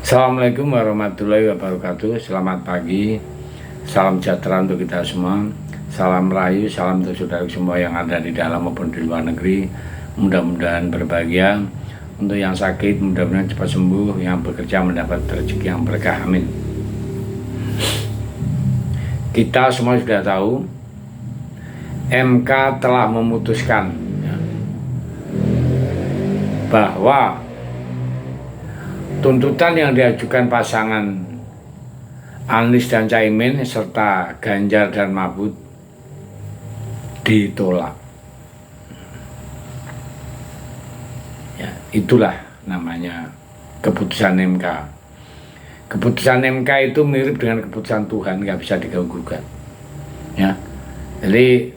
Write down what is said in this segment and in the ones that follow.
Assalamualaikum warahmatullahi wabarakatuh. Selamat pagi, salam sejahtera untuk kita semua. Salam rayu, salam untuk saudara semua yang ada di dalam maupun di luar negeri. Mudah-mudahan berbahagia. Untuk yang sakit, mudah-mudahan cepat sembuh. Yang bekerja mendapat rezeki yang berkah, amin. Kita semua sudah tahu, MK telah memutuskan bahwa tuntutan yang diajukan pasangan Anies dan Caimin serta Ganjar dan Mahfud ditolak. Ya, itulah namanya keputusan MK. Keputusan MK itu mirip dengan keputusan Tuhan, nggak bisa diganggu-gugat. Ya, jadi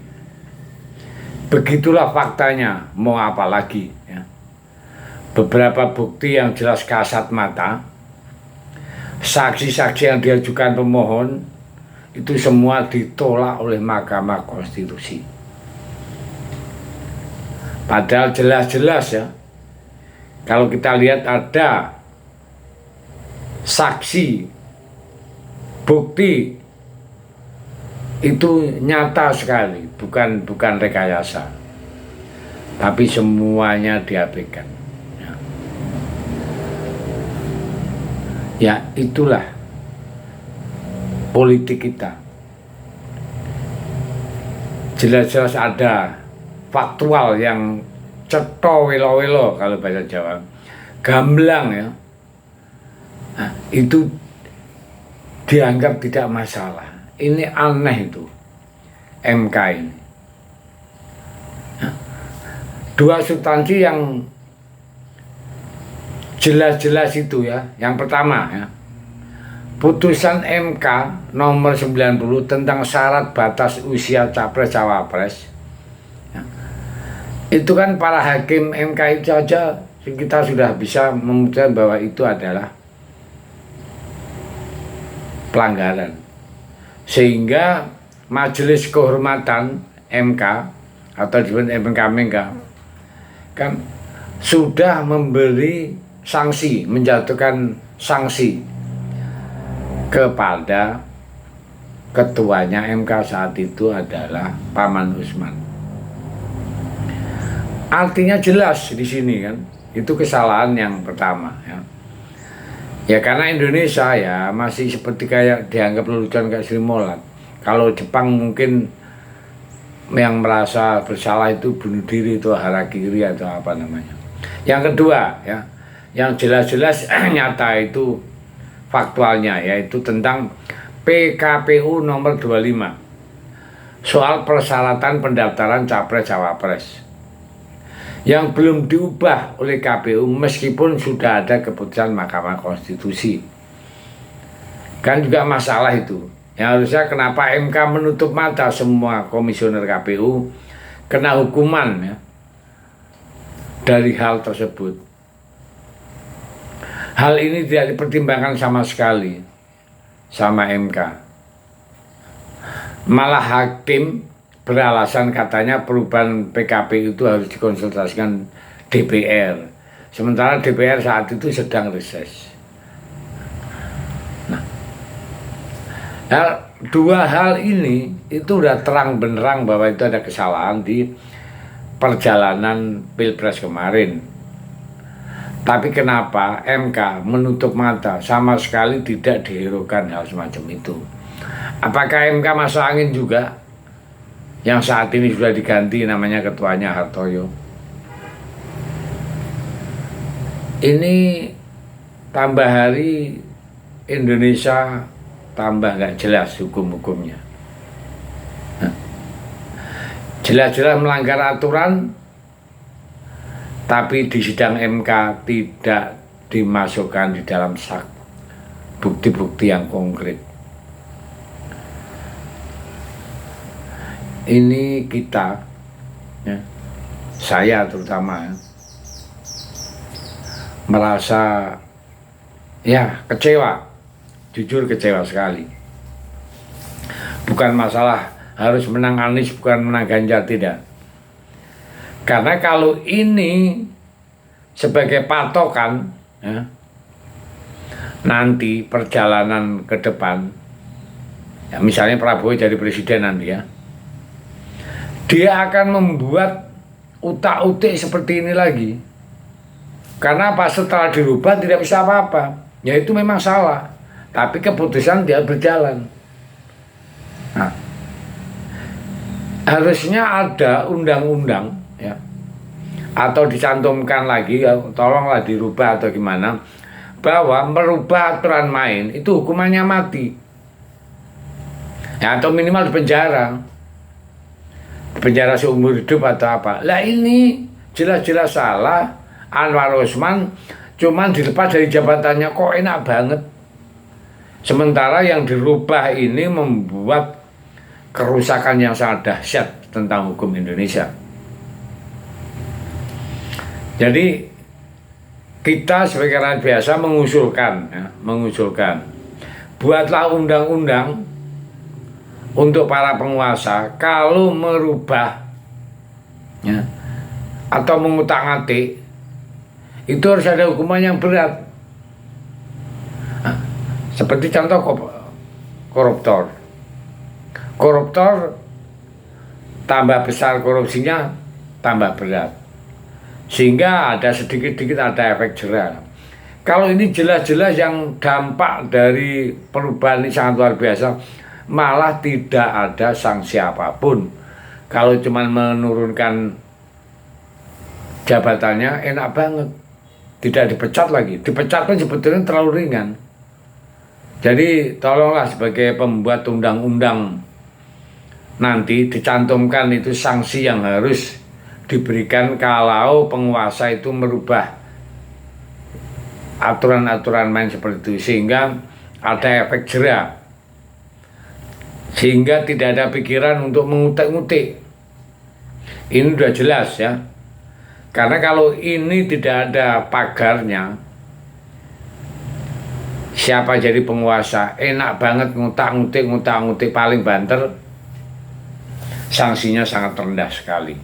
begitulah faktanya. Mau apa lagi? Ya. Beberapa bukti yang jelas kasat mata, saksi-saksi yang diajukan pemohon itu semua ditolak oleh Mahkamah Konstitusi. Padahal jelas-jelas ya, kalau kita lihat ada saksi, bukti itu nyata sekali, bukan rekayasa, tapi semuanya diabaikan. Ya, itulah politik kita. Jelas-jelas ada faktual yang cetha welo-welo kalau bahasa Jawa, gamblang ya. Nah, itu dianggap tidak masalah. Ini aneh itu MK ini. Nah, dua substansi yang jelas-jelas itu ya. Yang pertama ya, putusan MK nomor 90 tentang syarat batas usia capres-cawapres ya. Itu kan para hakim MK itu saja kita sudah bisa memutuskan bahwa itu adalah pelanggaran, sehingga Majelis Kehormatan MK atau disebut MK kan sudah memberi sanksi, menjatuhkan sanksi kepada ketuanya MK saat itu adalah Paman Usman. Artinya jelas di sini kan, itu kesalahan yang pertama ya. Ya karena Indonesia ya masih seperti kayak dianggap lelucon kayak Sri Mulat. Kalau Jepang mungkin yang merasa bersalah itu bunuh diri, itu harakiri atau apa namanya. Yang kedua ya, yang jelas-jelas nyata itu faktualnya, yaitu tentang PKPU nomor 25 soal persyaratan pendaftaran capres-cawapres yang belum diubah oleh KPU meskipun sudah ada keputusan Mahkamah Konstitusi. Kan juga masalah itu. Yang harusnya kenapa MK menutup mata semua komisioner KPU kena hukuman ya dari hal tersebut. Hal ini tidak dipertimbangkan sama sekali sama MK. Malah hakim beralasan katanya perubahan PKP itu harus dikonsultasikan DPR. Sementara DPR saat itu sedang reses. Nah, dua hal ini itu udah terang benderang bahwa itu ada kesalahan di perjalanan Pilpres kemarin. Tapi kenapa MK menutup mata, sama sekali tidak dihiraukan hal semacam itu? Apakah MK masuk angin juga? Yang saat ini sudah diganti namanya ketuanya Hartoyo. Ini tambah hari Indonesia tambah nggak jelas hukum-hukumnya. Jelas-jelas melanggar aturan, tapi di sidang MK tidak dimasukkan di dalam sak bukti-bukti yang konkret. Ini kita ya, saya terutama ya, merasa ya kecewa, jujur kecewa sekali. Bukan masalah harus menang Anies, bukan menang Ganjar, tidak. Karena kalau ini sebagai patokan ya, nanti perjalanan ke depan, ya misalnya Prabowo jadi presiden nanti ya, dia akan membuat utak-utik seperti ini lagi. Karena apa? Setelah dirubah tidak bisa apa-apa. Ya itu memang salah. Tapi keputusan dia berjalan. Nah, harusnya ada undang-undang ya, atau dicantumkan lagi ya, tolonglah dirubah atau gimana, bahwa merubah aturan main itu hukumannya mati ya, atau minimal di penjara seumur hidup atau apa. Lah ini jelas-jelas salah. Anwar Usman cuman dilepas dari jabatannya, kok enak banget. Sementara yang dirubah ini membuat kerusakan yang sangat dahsyat tentang hukum Indonesia. Jadi kita sebagai rakyat biasa mengusulkan buatlah undang-undang untuk para penguasa kalau merubah ya, atau mengutak-atik itu harus ada hukuman yang berat. Nah, seperti contoh koruptor tambah besar korupsinya tambah berat, sehingga ada sedikit-sedikit ada efek jera. Kalau ini jelas-jelas yang dampak dari perubahan ini sangat luar biasa, malah tidak ada sanksi apapun. Kalau cuma menurunkan jabatannya enak banget, tidak dipecat lagi. Dipecat pun sebetulnya terlalu ringan. Jadi tolonglah sebagai pembuat undang-undang nanti dicantumkan itu sanksi yang harus diberikan kalau penguasa itu merubah aturan-aturan main seperti itu, sehingga ada efek jera, sehingga tidak ada pikiran untuk mengutik-ngutik. Ini udah jelas ya. Karena kalau ini tidak ada pagarnya, siapa jadi penguasa enak banget ngutak-ngutik paling banter, sanksinya sangat rendah sekali.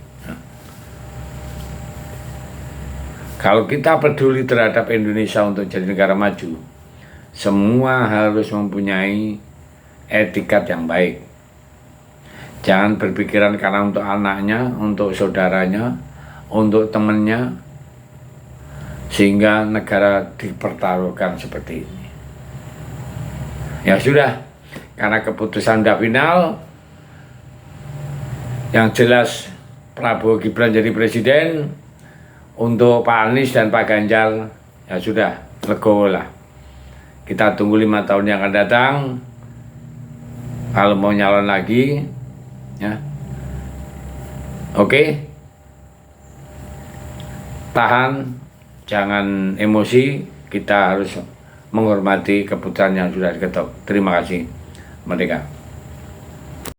Kalau kita peduli terhadap Indonesia untuk jadi negara maju, semua harus mempunyai etikat yang baik. Jangan berpikiran karena untuk anaknya, untuk saudaranya, untuk temannya, sehingga negara dipertaruhkan seperti ini. Ya sudah, karena keputusan sudah final, yang jelas Prabowo Gibran jadi presiden. Untuk Pak Anies dan Pak Ganjar, ya sudah, legowo lah. Kita tunggu 5 tahun yang akan datang. Kalau mau nyalon lagi, ya, oke. Tahan, jangan emosi. Kita harus menghormati keputusan yang sudah diketok. Terima kasih. Merdeka.